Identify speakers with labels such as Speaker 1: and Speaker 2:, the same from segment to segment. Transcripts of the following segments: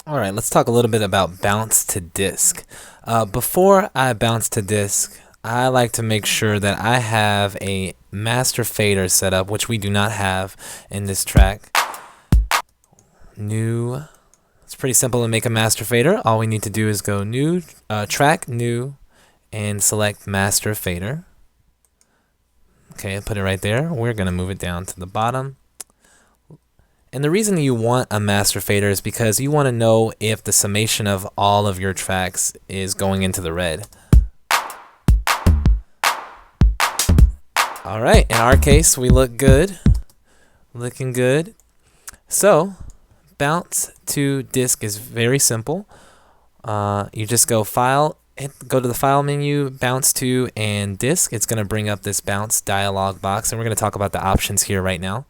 Speaker 1: Alright, let's talk a little bit about bounce to disk. Before I bounce to disk, I like to make sure that I have a master fader set up, which we do not have in this track. New. It's pretty simple to make a master fader. All we need to do is go new, track, new, and select master fader. Okay, put it right there. We're going to move it down to the bottom. And the reason you want a master fader is because you want to know if the summation of all of your tracks is going into the red. Alright, in our case, we look good. Looking good. So, bounce to disk is very simple. You just go File, go to the File menu, Bounce to, and Disk. It's going to bring up this bounce dialog box, and we're going to talk about the options here right now.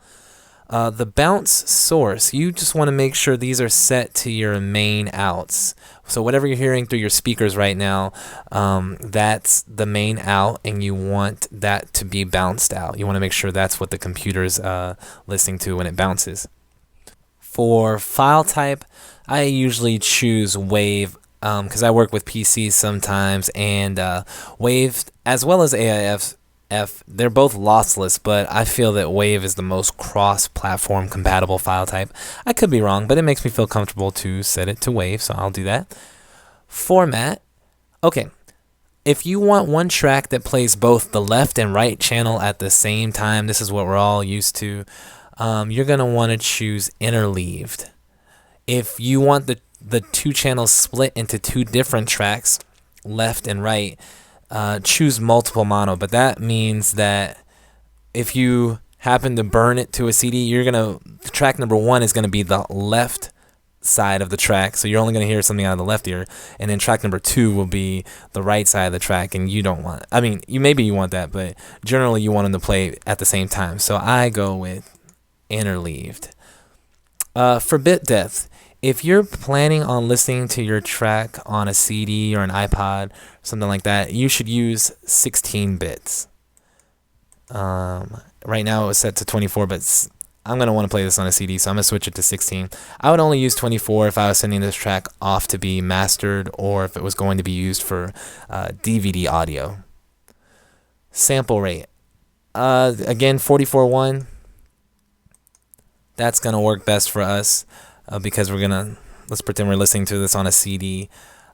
Speaker 1: The bounce source, you just want to make sure these are set to your main outs. So whatever you're hearing through your speakers right now, that's the main out, and you want that to be bounced out. You want to make sure that's what the computer's listening to when it bounces. For file type, I usually choose WAV because I work with PCs sometimes, and WAV as well as AIF. They're both lossless, but I feel that WAV is the most cross-platform compatible file type. I could be wrong, but it makes me feel comfortable to set it to WAV, so I'll do that. Format. Okay. If you want one track that plays both the left and right channel at the same time, this is what we're all used to, you're going to want to choose interleaved. If you want the two channels split into two different tracks, left and right, choose multiple mono, but that means that if you happen to burn it to a CD, track number 1 is gonna be the left side of the track, so you're only gonna hear something out of the left ear, and then track number 2 will be the right side of the track, and you don't want. I mean, maybe you want that, but generally you want them to play at the same time. So I go with interleaved. For bit depth. If you're planning on listening to your track on a CD or an iPod, something like that, you should use 16 bits. Right now it's set to 24, but I'm going to want to play this on a CD, so I'm going to switch it to 16. I would only use 24 if I was sending this track off to be mastered or if it was going to be used for DVD audio. Sample rate. Again, 44.1. That's going to work best for us. Because let's pretend we're listening to this on a CD.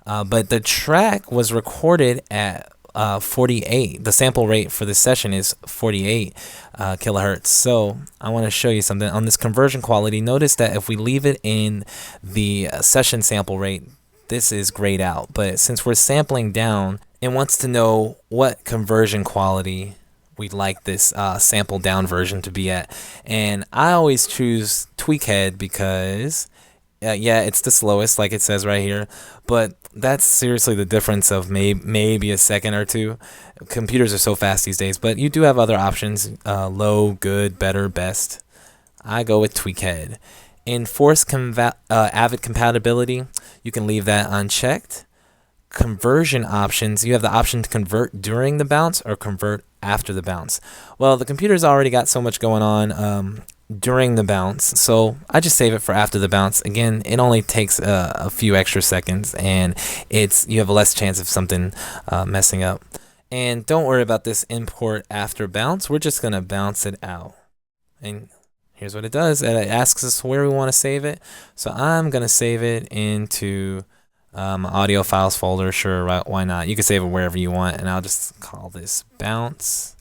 Speaker 1: But the track was recorded at 48. The sample rate for this session is 48 kilohertz. So I want to show you something. On this conversion quality, notice that if we leave it in the session sample rate, this is grayed out. But since we're sampling down, it wants to know what conversion quality we'd like this sample down version to be at, and I always choose Tweakhead because yeah, it's the slowest like it says right here, but that's seriously the difference of maybe a second or two. Computers are so fast these days, but you do have other options, low, good, better, best. I go with Tweakhead. Enforce Avid compatibility, you can leave that unchecked. Conversion options, you have the option to convert during the bounce or convert after the bounce. Well, the computer's already got so much going on during the bounce, so I just save it for after the bounce. Again, it only takes a few extra seconds, and you have a less chance of something messing up. And don't worry about this import after bounce. We're just gonna bounce it out, and here's what it does. It asks us where we want to save it, so I'm gonna save it into audio files folder. Sure, right, why not? You can save it wherever you want, and I'll just call this bounce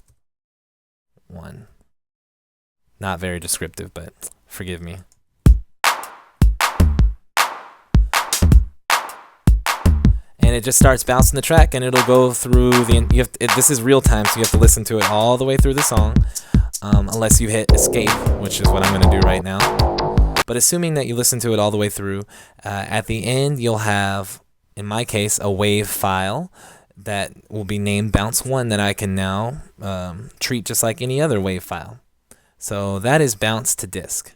Speaker 1: 1. Not very descriptive, but forgive me. And it just starts bouncing the track, and it'll go through this is real time, so you have to listen to it all the way through the song, unless you hit escape, which is what I'm going to do right now. But assuming that you listen to it all the way through, at the end you'll have, in my case, a WAV file that will be named bounce1 that I can now treat just like any other WAV file. So that is bounce to disk.